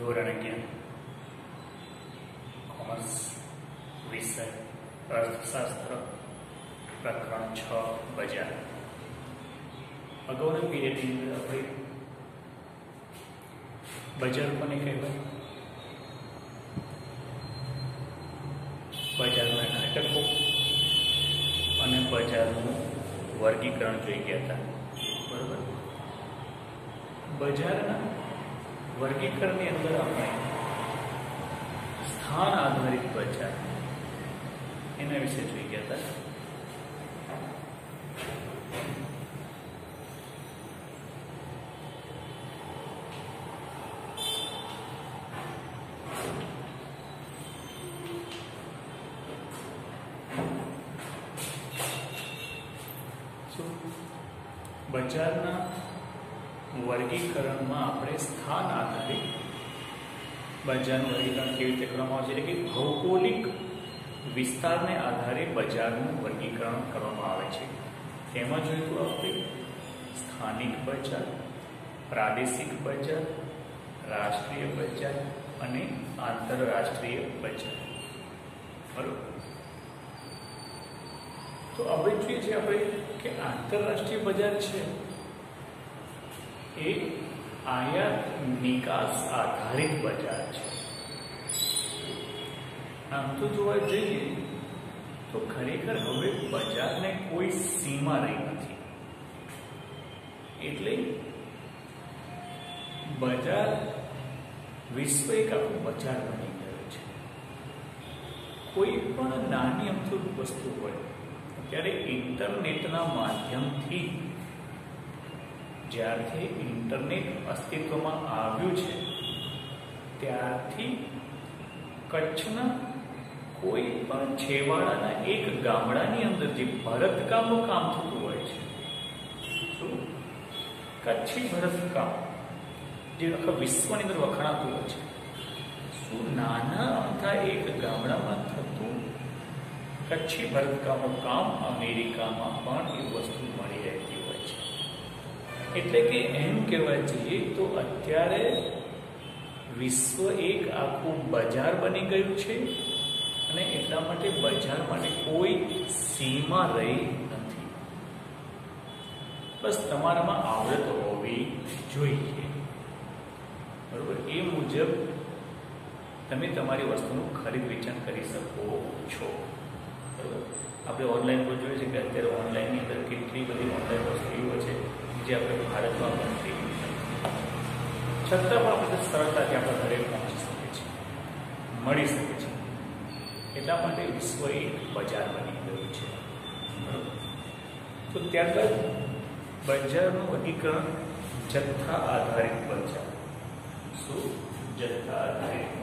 ધોરણ 11 કોમર્સ વિષય અર્થશાસ્ત્ર પ્રકરણ 6 બજાર. અગાઉના પીરિયડની અંદર આપણે બજાર કોને કહેવાય, બજારના ઘટકો અને બજારનું વર્ગીકરણ જોઈ ગયા હતા. બરોબર. બજારના વર્ગીકરણની અંદર આપણે સ્થાન આધારિત બજાર એના વિશે જોઈ ગયા હતા. બજારના વર્ગીકરણમાં આપણે સ્થાન આધારિત બજારનું વર્ગીકરણ કેવી રીતે કરવામાં આવે છે, એટલે કે ભૌગોલિક વિસ્તારને આધારે બજારનું વર્ગીકરણ કરવામાં આવે છે. તેમાં જોઈએ તો આપણે સ્થાનિક બજાર, પ્રાદેશિક બજાર, રાષ્ટ્રીય બજાર અને આંતરરાષ્ટ્રીય બજાર. બરોબર. તો હવે જોઈએ છે આપણે કે આંતરરાષ્ટ્રીય બજાર છે એ આયાત નિકાસ આધારિત બજાર છે. આમ તો જોવા જઈએ તો ખરેખર હવે બજારને કોઈ સીમા રહી નથી. એટલે બજાર વિશ્વ એક આખું બજાર બની ગયું છે. કોઈ પણ નાની અમથું વસ્તુ હોય ત્યારે ઇન્ટરનેટના માધ્યમથી, જ્યારથી ઇન્ટરનેટ અસ્તિત્વમાં આવ્યું છે ત્યારથી કચ્છના કોઈ પણ છેવાડાના એક ગામડાની અંદર જે ભરતકામનું કામ થતું હોય છે, શું કચ્છી ભરતકામ જે આખા વિશ્વની અંદર વખણાતું હોય છે, શું નાના અમથા એક ગામડામાં થતું કચ્છી ભરતકામનું કામ અમેરિકામાં પણ એ વસ્તુ મળી રહેતી હોય છે. એટલે કે એમ કહેવા જઈએ તો અત્યારે વિશ્વ એક આખું બજાર બની ગયું છે અને એટલા માટે બજાર માટે કોઈ સીમા રહી નથી. બસ તમારામાં આવડત હોવી જોઈએ. બરોબર. એ મુજબ તમે તમારી વસ્તુનું ખરીદ વેચાણ કરી શકો છો. આપણે ઓનલાઈન પર જોઈએ છે કે અત્યારે ઓનલાઈનની અંદર કેટલી બધી ઓનલાઈન વસ્તુઓ છે જે આપણે ભારતમાં બનતી નથી, છતાં પણ આપણે સરળતાથી આપણા ઘરે પહોંચી શકીએ છીએ, મળી શકે છે. એટલા માટે વિશ્વ એક બજાર બની ગયું છે. બરાબર. તો ત્યારબાદ બજારનું વર્ગીકરણ જથ્થા આધારિત બજાર. શું? જથ્થા આધારિત બજાર.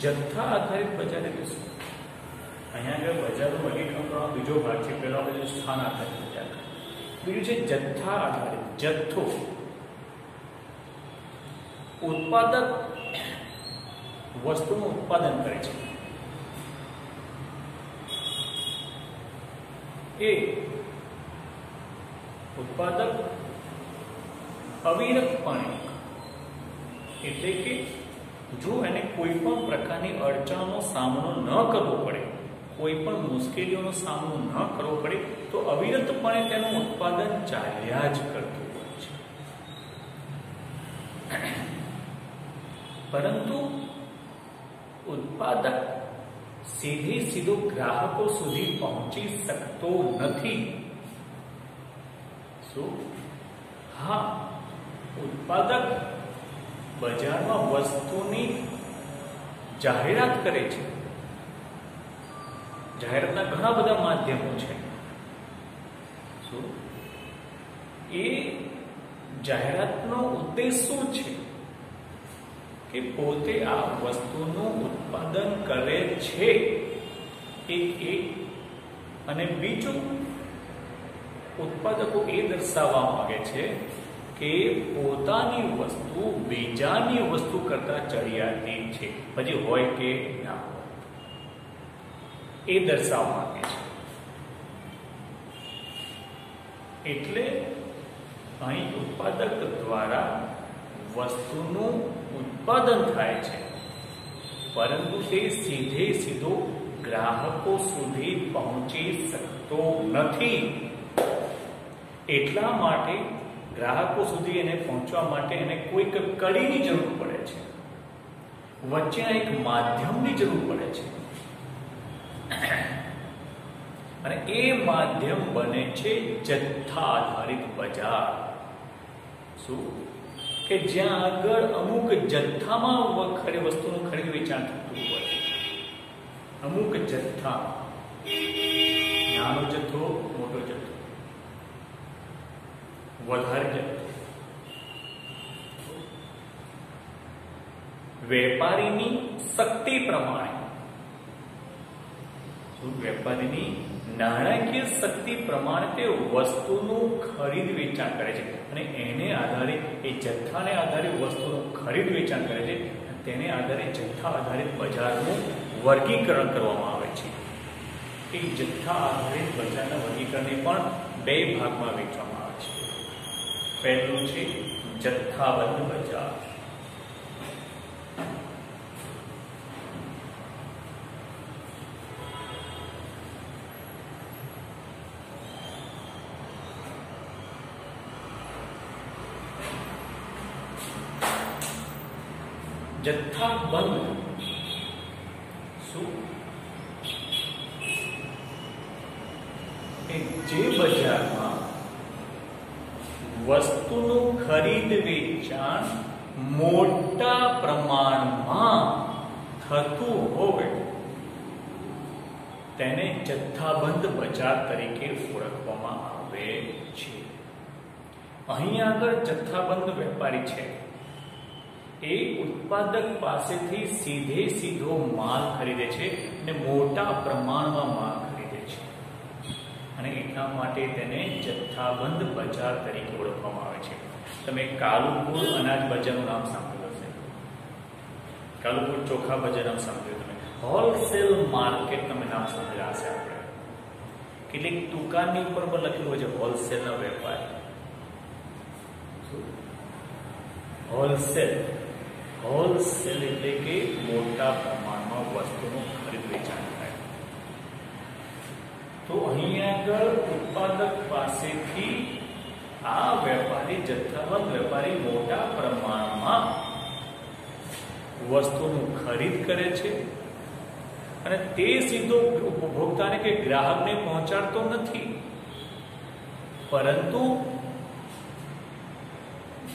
જથ્થા આધારિત બજાર એટલે શું? અહીંયા આગળ બજારનું વર્ગીકરણ કરવાનો બીજો ભાગ છે. પહેલા બધું સ્થાન આધારિત બજાર, બીજું છે જથ્થા આધારિત. જથ્થો ઉત્પાદક વસ્તુનું ઉત્પાદન કરે છે, એ ઉત્પાદક અવિરતપણે, એટલે કે જો એને કોઈ પણ પ્રકારની અડચણનો સામનો ન કરવો પડે, કોઈ પણ મુશ્કેલીઓનો સામનો ન કરવો પડે, તો અવિરતપણે તેનું ઉત્પાદન ચાલ્યા જ કરતું હોય છે. પરંતુ ઉત્પાદક સીધો ગ્રાહકો સુધી પહોંચી શકતો નથી. શું? હા, ઉત્પાદક બજારમાં વસ્તુની જાહેરાત કરે છે. જાહેરાતના ઘણા બધા માધ્યમો છે. શું? એ જાહેરાતનો ઉદ્દેશ શું છે? કે પોતે આ વસ્તુનું ઉત્પાદન કરે છે, એક અને બીજું ઉત્પાદકો એ દર્શાવવા માંગે છે કે પોતાની વસ્તુ બીજાની વસ્તુ કરતા ચડિયાતી છે, પછી હોય કે ના હોય, એ દર્શાવવા માંગે છે. એટલે અહીં ઉત્પાદક દ્વારા વસ્તુનું ઉત્પાદન થાય છે, પરંતુ તે સીધો ગ્રાહકો સુધી પહોંચી શકતો નથી. એટલા માટે ગ્રાહકો સુધી એને પહોંચવા માટે એને કોઈક કડીની જરૂર પડે છે, વચ્ચેના એક માધ્યમની જરૂર પડે છે. અને એ માધ્યમ બને છે જથ્થા આધારિત બજાર. શું કે જ્યાં આગળ અમુક જથ્થામાં વસ્તુનું ખરીદ વેચાણ થતું હોય, અમુક જથ્થામાં, નાનો જથ્થો, મોટો જથ્થો, વધારે જથ્થો, વેપારીની શક્તિ પ્રમાણે, વેપારીની નાણાકીય શક્તિ પ્રમાણે તે વસ્તુનું ખરીદ વેચાણ કરે છે અને એને આધારે, એ જથ્થાને આધારે વસ્તુનું ખરીદ વેચાણ કરે છે. તેને આધારે જથ્થા આધારિત બજારનું વર્ગીકરણ કરવામાં આવે છે. એ જથ્થા આધારિત બજારના વર્ગીકરણને પણ બે ભાગમાં વહેંચવામાં આવે છે. પહેલું છે જથ્થાબંધ બજાર. જથ્થાબંધ શું? કે જે બજારમાં વસ્તુનું ખરીદ વેચાણ મોટા પ્રમાણમાં થતું હોય તેને જથ્થાબંધ બજાર તરીકે ઓળખવામાં આવે છે. અહીં આગળ જથ્થાબંધ વેપારી છે, એ ઉત્પાદક પાસેથી સીધો માલ ખરીદે છે અને મોટા પ્રમાણમાં માલ ખરીદે છે, અને એટલા માટે તેને જથ્થાબંધ બજાર તરીકે ઓળખવામાં આવે છે. તમે કાલુપુર અનાજ બજારનું નામ સાંભળ્યું હશે, કાલુપુર ચોખા બજાર નામ સાંભળ્યું, તમે હોલસેલ માર્કેટ તમે નામ સાંભળ્યા હશે. આપણે કેટલીક દુકાનની ઉપર પણ લખ્યું હોય છે હોલસેલના વેપારી. હોલસેલ એટલે કે મોટા પ્રમાણમાં વસ્તુનું ખરીદ વેચાણ થાય. તો અહીં આગળ ઉત્પાદક પાસેથી આ વેપારી, જથ્થાબંધ વેપારી મોટા પ્રમાણમાં વસ્તુનું ખરીદ કરે છે અને તે સીધો ઉપભોક્તાને કે ગ્રાહકને પહોંચાડતો નથી, પરંતુ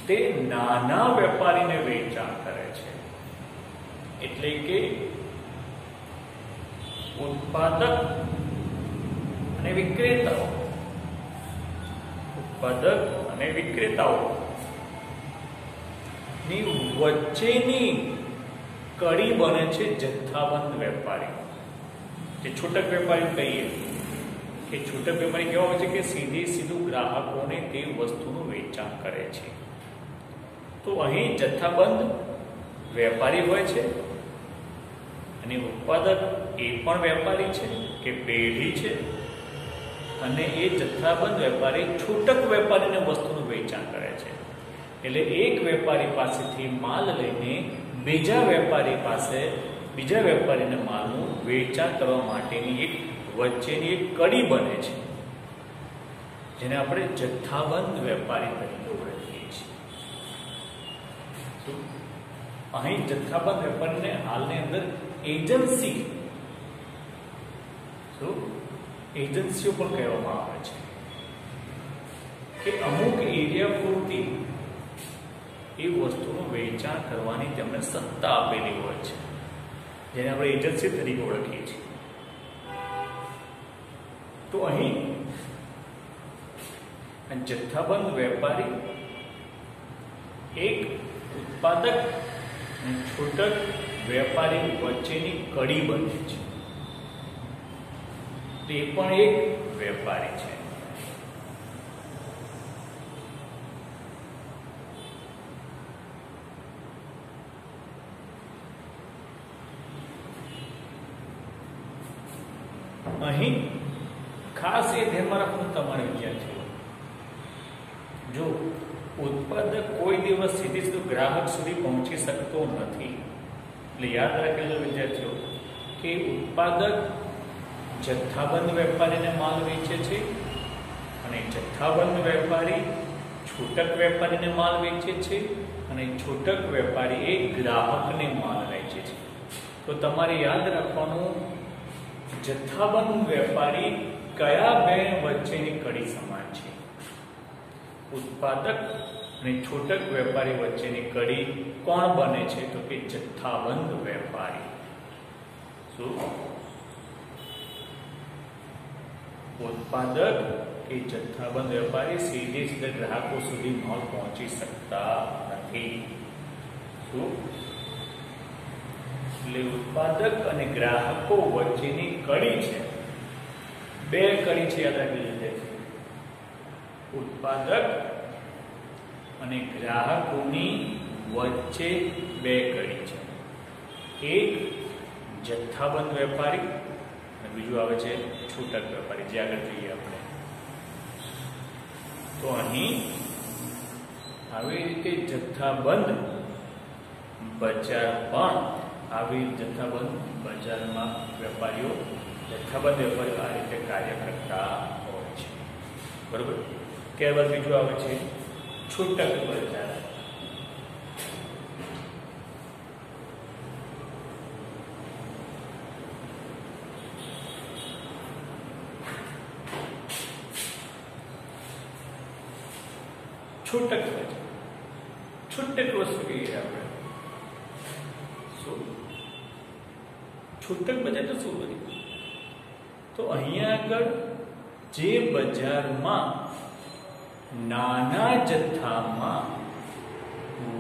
તે નાના વેપારીને વેચાણ કરે છે. એટલે કે ઉત્પાદક અને વિક્રેતાઓ, ની વચ્ચેની કડી બને છે જથ્થાબંધ વેપારી. જે છૂટક વેપારી કહીએ કે છૂટક વેપારી કેવા હોય છે કે સીધું ગ્રાહકોને તે વસ્તુનું વેચાણ કરે છે. તો અહીં જથ્થાબંધ વેપારી હોય છે અને ઉત્પાદક એ પણ વેપારી છે કે પેઢી છે, અને એ જથ્થાબંધ વેપારી છૂટક વેપારીને વસ્તુનું વેચાણ કરે છે. એટલે એક વેપારી પાસેથી માલ લઈને બીજા વેપારીને માલનું વેચાણ કરવા માટેની એક વચ્ચેની એક કડી બને છે, જેને આપણે જથ્થાબંધ વેપારી તરીકે ઓળખીએ છીએ. અહીં જથ્થાબંધ વેપારીને હાલની અંદર એજન્સીઓ પણ કહેવામાં આવે છે, કે અમુક એરિયા પૂરતી એ વસ્તુનું વેચાણ કરવાની તેમને સત્તા આપેલી હોય છે, જેને આપણે એજન્સી તરીકે ઓળખીએ છીએ. તો અહીં જથ્થાબંધ વેપારી એક ઉત્પાદક અને છૂટક વેપારી વચ્ચેની કડી બને છે. તે પણ એક વેપારી છે. અહીં ખાસ એ ધ્યાનમાં રાખવું તમારે વિદ્યાર્થીઓ, જો ઉત્પાદક કોઈ દિવસ સીધો ગ્રાહક સુધી પહોંચી શકતો નથી. એટલે યાદ રાખેલો વિદ્યાર્થીઓ કે ઉત્પાદક જથ્થાબંધ વેપારીને માલ વેચે છે અને જથ્થાબંધ વેપારી છૂટક વેપારીને માલ વેચે છે અને છૂટક વેપારી એ ગ્રાહકને માલ વેચે છે. તો તમારે યાદ રાખવાનું જથ્થાબંધ વેપારી કયા બે વચ્ચેની કડી સમાન છે? ઉત્પાદક અને છૂટક વેપારી વચ્ચેની કડી કોણ બને છે? તો કે જથ્થાબંધ વેપારી. શું? ઉત્પાદક કે જથ્થાબંધ વેપારી સીધે ગ્રાહકો સુધી માલ પહોંચી શકતા નથી. શું? એટલે ઉત્પાદક અને ગ્રાહકો વચ્ચેની કડી છે, બે કડી છે, યાદ રાખી લીધે. ઉત્પાદક અને ગ્રાહકોની વચ્ચે બે કડી છે. એક જથ્થાબંધ વેપારી અને બીજું આવે છે છૂટક વેપારી, જે આગળ જોઈએ આપણે. તો અહીં આવી રીતે જથ્થાબંધ બજાર પણ આવી જથ્થાબંધ બજારમાં વેપારીઓ જથ્થાબંધ વેપારીઓ આ રીતે કાર્ય કરતા હોય છે. બરોબર. ત્યારબાદ બીજું આવે છે છૂટક બજાર. છૂટક બજાર, છૂટક વસ્તુ કહીએ આપણે. શું છૂટક બજાર તો શું બન્યું? તો અહીંયા આગળ જે બજારમાં નાના જથ્થામાં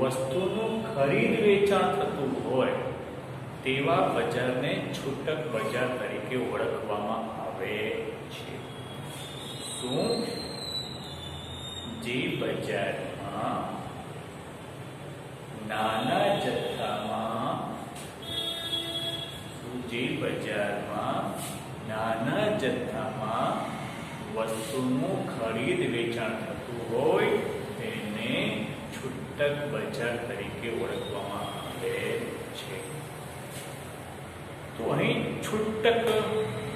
વસ્તુનું ખરીદ વેચાણ થતું હોય તેવા બજારને છૂટક બજાર તરીકે ઓળખવામાં આવે છે. શું? જે બજારમાં નાના જથ્થામાં વસ્તુનું ખરીદ વેચાણ થતું હોય તેને છૂટક બજાર તરીકે ઓળખવામાં આવે છે. તો અહીં છૂટક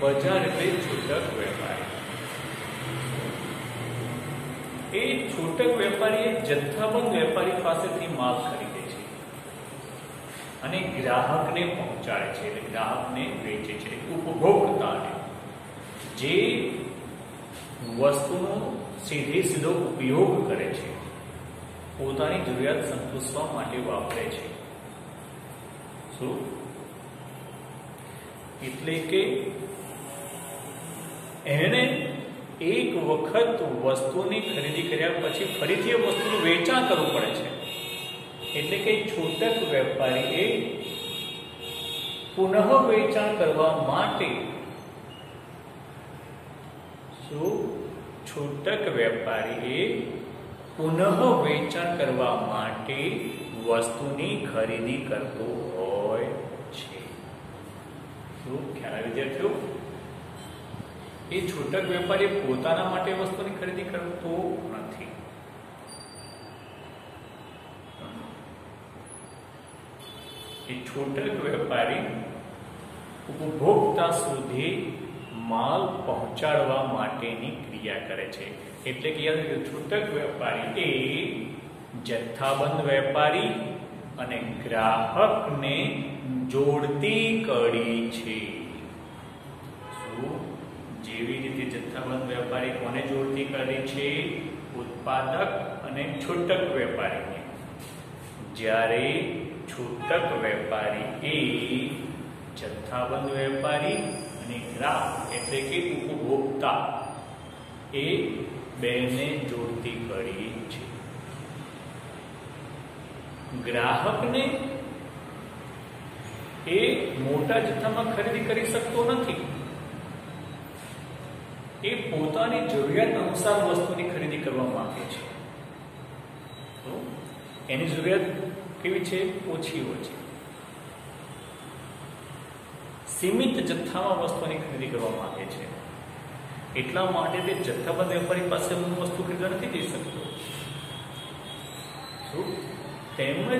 બજાર એટલે છૂટક વેપારી. એ છૂટક વેપારી જથ્થાબંધ વેપારી પાસેથી માલ ખરીદે છે અને ગ્રાહકને પહોંચાડે છે, એટલે ગ્રાહકને વેચે છે. ઉપભોક્તાને જે વસ્તુનો સીધો ઉપયોગ કરે છે, પોતાની જરૂરિયાત સંતોષવા માટે વાપરે છે. શું? એટલે કે એને એક વખત વસ્તુની ખરીદી કર્યા પછી ફરીથી એ વસ્તુનું વેચાણ કરવું પડે છે. એટલે કે છૂટક વેપારી એ પુનઃ વેચાણ કરવા માટે છૂટક વેપારી એ પુનઃ વેચાણ કરવા માટે વસ્તુની ખરીદી કરતો હોય છે. શું ખ્યાલ આવી વિદ્યાર્થીઓ? એ છૂટક વેપારી પોતાના માટે વસ્તુની ખરીદી કરતો નથી. એ છૂટક વેપારી ઉપભોક્તા સુધી માલ પહોંચાડવા માટેની ક્રિયા કરે છે. એટલે કે છૂટક વેપારી એ જથ્થાબંધ વેપારી અને ગ્રાહકને જોડતી કડી છે. શું? જેવી રીતે જથ્થાબંધ વેપારી કોને જોડતી કડી છે? ઉત્પાદક અને છૂટક વેપારીને. જ્યારે છૂટક વેપારી એ જથ્થાબંધ વેપારી અને ગ્રાહક એટલે કે ઉપભોક્તા એ બેને જોડતી કડી છે. ગ્રાહકને એ મોટા જથ્થામાં ખરીદી કરી શકતો નથી. એ પોતાની જરૂરિયાત અનુસાર વસ્તુની ખરીદી કરવા માંગે છે. તો એની જરૂરિયાત કેવી છે? ઓછી હોય છે. સીમિત જથ્થામાં વસ્તુની ખરીદી કરવા માંગે છે, એટલા માટે તે જથ્થાબંધ વેપારી પાસે વસ્તુ ખરીદવા નથી જઈ શકતો. તેમજ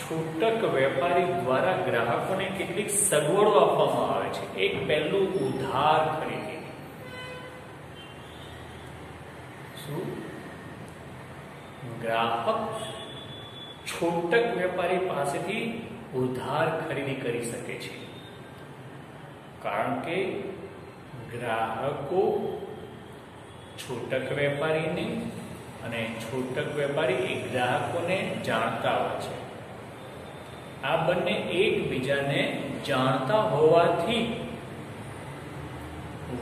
છૂટક વેપારી દ્વારા ગ્રાહકોને કેટલીક સગવડો આપવામાં આવે છે. એક પહેલું ઉધાર ખરીદી. શું ગ્રાહક છૂટક વેપારી પાસેથી ઉધાર ખરીદી કરી શકે છે, કારણ કે ગ્રાહકો છૂટક વેપારીને અને છૂટક વેપારી એ ગ્રાહકોને જાણતા હોય છે. આ બંને એકબીજાને જાણતા હોવાથી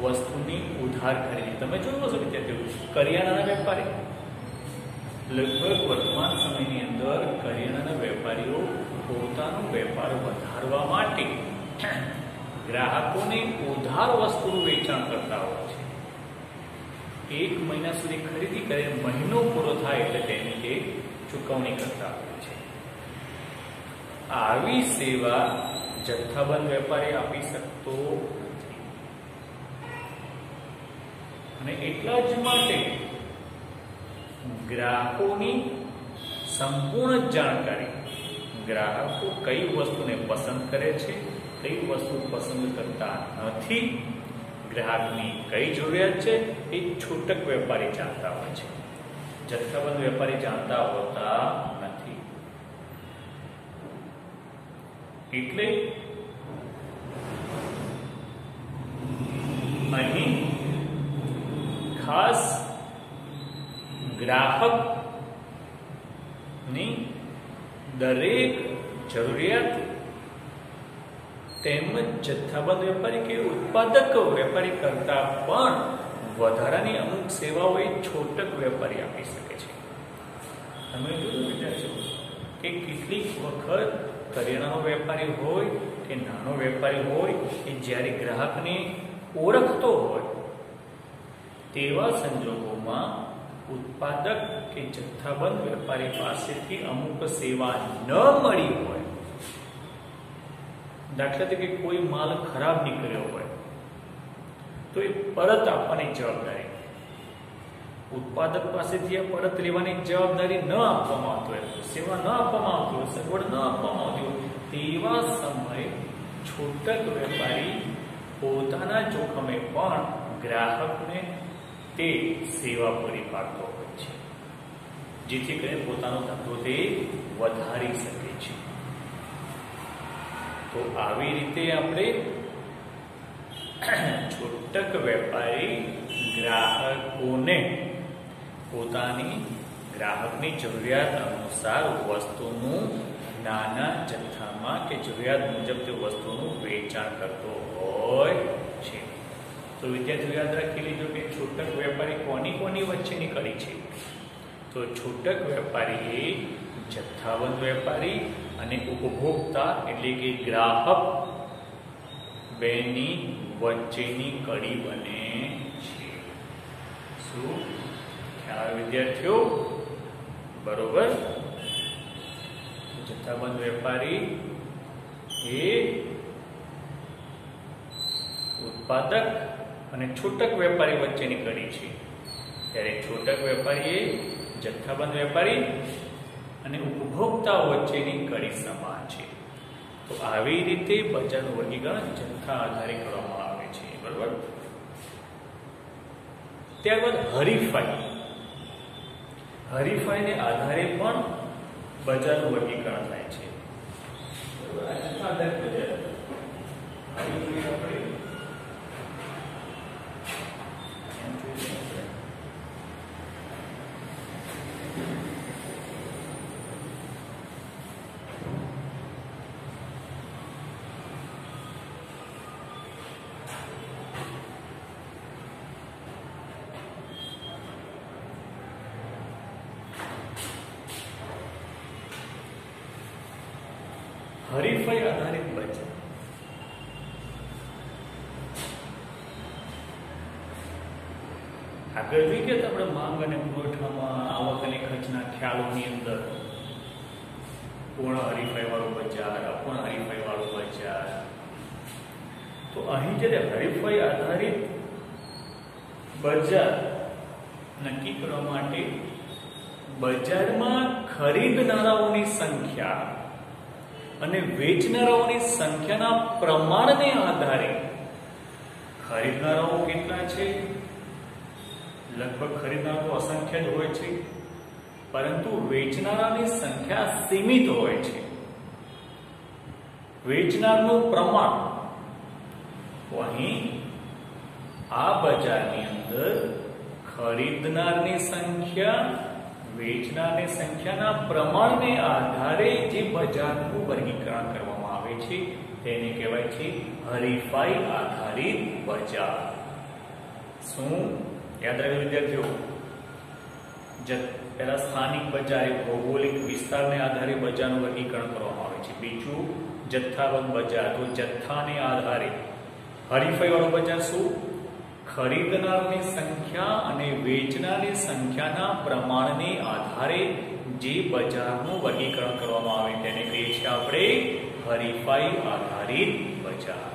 વસ્તુની ઉધાર ખરીદી. તમે જોયું હશે વિદ્યાર્થીઓ, કરિયાણાના વેપારી લગભગ વર્તમાન સમયની અંદર કરિયાણાના વેપારીઓ પોતાનો વેપાર વધારવા માટે ગ્રાહકોને ઉધાર વસ્તુનું વેચાણ કરતા હોય છે. 1 મહિના સુધી ખરીદી કરે, મહિનો પૂરો થાય એટલે તેની તે ચૂકવણી કરતા હોય છે. આવી સેવા જથ્થાબંધ વેપારી આપી શકતો નથી. અને એટલા જ માટે ગ્રાહકોની સંપૂર્ણ જાણકારી, ગ્રાહકો કઈ વસ્તુને પસંદ કરે છે, કઈ વસ્તુ પસંદ કરતા નથી, ગ્રાહકની કઈ જરૂરિયાત છે, એ છૂટક વેપારી જાણતા હોય છે. જથ્થાબંધ વેપારી જાણતા હોતા નથી. એટલે અહીં ખાસ ગ્રાહકની દરેક જરૂરિયાત તેમજ જથ્થાબંધ વેપારી કે ઉત્પાદક વેપારી કરતા પણ વધારાની અમુક સેવાઓ એ છૂટક વેપારી આપી શકે છે. તમે જોયું વિચારશો કે કેટલીક વખત કરિયાણાનો વેપારી હોય કે નાનો વેપારી હોય કે જ્યારે ગ્રાહકને ઓળખતો હોય તેવા સંજોગોમાં ઉત્પાદક કે જથ્થાબંધ વેપારી પાસેથી અમુક સેવા ન મળી હોય, દાખલા તરીકે કોઈ માલ ખરાબ નીકળ્યો હોય તો એ પરત આપવાની જવાબદારી ઉત્પાદક પાસેથી આ પરત લેવાની જવાબદારી ન આપવામાં આવતી હોય, સેવા ન આપવામાં આવતી હોય, સગવડ ન આપવામાં આવતી હોય, તેવા સમયે છૂટક વેપારી પોતાના જોખમે પણ ગ્રાહકને તે સેવા પૂરી પાડતો હોય છે, જેથી કરીને પોતાનો ધંધો તે વધારી શકે છે. તો આવી રીતે આપણે છૂટક વેપારી ગ્રાહકોને પોતાની ગ્રાહકની જરૂરિયાત અનુસાર વસ્તુનું નાના જથ્થામાં કે જરૂરિયાત મુજબ તે વસ્તુનું વેચાણ કરતો હોય છે. તો વિદ્યાર્થીઓ યાદ રાખી લીધું કે છૂટક વેપારી કોની કોની વચ્ચેની કડી છે? તો છૂટક વેપારી એ જથ્થાબંધ વેપારી અને ઉપભોક્તા એટલે કે ગ્રાહક બેની વચ્ચેની કડી બને છે. શું ખ્યાલ વિદ્યાર્થીઓ? બરોબર. જથ્થાબંધ વેપારી એ ઉત્પાદક અને છૂટક વેપારી વચ્ચેની કડી છે, ત્યારે છૂટક વેપારી એ જથ્થાબંધ વેપારી અને ઉપભોક્તાઓ વચ્ચેની કડી સમાન છે. તો આવી રીતે બજારનું વર્ગીકરણ જથ્થા આધારે કરવામાં આવે છે. બરોબર. ત્યારબાદ હરીફાઈને આધારે પણ બજારનું વર્ગીકરણ થાય છે. બરોબર. આ જથ્થા આધારિત બજાર હરીફાઈ આધારિત બજાર. આગળ જોઈ ગયા આપણે માંગ અને પુરવઠામાં આવક અને ખર્ચના ખ્યાલોની અંદર પૂર્ણ હરીફાઈ વાળું બજાર, અપૂર્ણ હરીફાઈ વાળું બજાર, તો અહીં જ્યારે હરીફાઈ આધારિત બજાર નક્કી કરવા માટે બજારમાં ખરીદનારાઓની સંખ્યા અને વેચનારાઓની સંખ્યાના પ્રમાણને આધારે ખરીદનારાઓ કેટલા છે, લગભગ ખરીદનારાઓ અસંખ્ય જ હોય છે, પરંતુ વેચનારાની સંખ્યા સીમિત હોય છે. વેચનારનું પ્રમાણ, તો અહીં આ બજારની અંદર ખરીદનારની સંખ્યા વેચનારની સંખ્યાના પ્રમાણને આધારે જે બજારનું વર્ગીકરણ કરવામાં આવે છે તેને કહેવાય છે હરીફાઈ આધારિત બજાર. શું યાદ રાખજો વિદ્યાર્થીઓ? પહેલા સ્થાનિક બજાર, ભૌગોલિક વિસ્તારને આધારે બજારનું વર્ગીકરણ કરવામાં આવે છે. બીજું જથ્થાબંધ બજાર, તો જથ્થાને આધારે. હરીફાઈ વાળું બજાર શું? ખરીદનારની સંખ્યા અને વેચનારની સંખ્યાના પ્રમાણને આધારે જે બજારનું વર્ગીકરણ કરવામાં આવે તેને કહીએ છીએ આપણે હરીફાઈ આધારિત બજાર.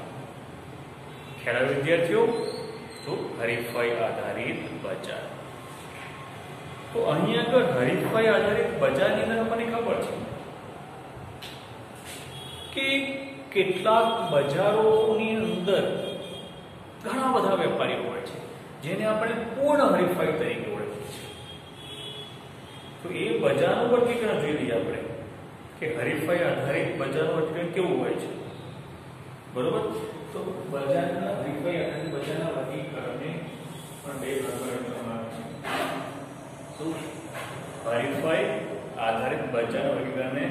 ખ્યાલ આવ્યો વિદ્યાર્થીઓ? તો હરીફાઈ આધારિત બજાર. તો અહીં આગળ હરીફાઈ આધારિત બજારની અંદર આપણને ખબર છે કે કેટલાક બજારોની અંદર ઘણા બધા વેપારીઓ હોય છે જેને આપણે પૂર્ણ હરીફાઈ તરીકે ઓળખીએ છીએ. તો એ બજારનું વર્ગીકરણ જોઈ લઈએ આપણે કે હરીફાઈ આધારિત બજારનું વર્ગીકરણ કેવું હોય છે. બરોબર? તો બજારના હરીફાઈ આધારિત બજારના વર્ગીકરણને પણ બે ભાગમાં કરવામાં આવે છે. શું? હરીફાઈ આધારિત બજારના વર્ગીકરણને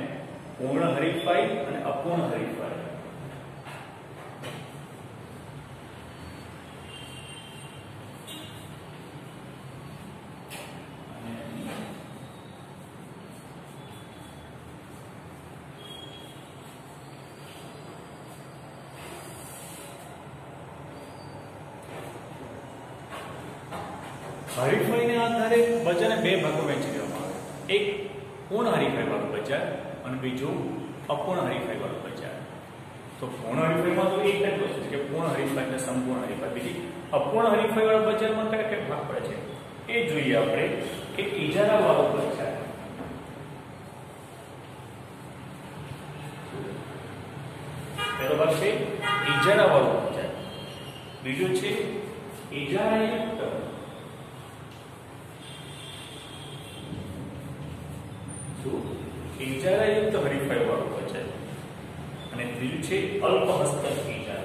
પૂર્ણ હરીફાઈ અને અપૂર્ણ હરીફાઈ. હરીફાઈને આધારે બજારને બે ભાગમાં વહેંચી દેવામાં આવે. એક પૂર્ણ હરીફાઈ વાળું બજાર અને બીજું અપૂર્ણ હરીફાઈ વાળું બજાર. તો પૂર્ણ હરીફાઈમાં તો એક જ વસ્તુ છે કે પૂર્ણ હરીફાઈ અને સંપૂર્ણ હરીફાઈ. બીજી અપૂર્ણ હરીફાઈ વાળા બજારમાં કયા કયા ભાગ પડે છે એ જોઈએ આપણે કે ઇજારા વાળું બજાર. પહેલો ભાગ છે ઇજારા વાળું બજાર. બીજું છે ઇજારાયુક્ત ઇજારાયુક્ત હરીફાઈ વાળું બજાર અને ત્રીજું છે અલ્પ હસ્તક ઇજારા.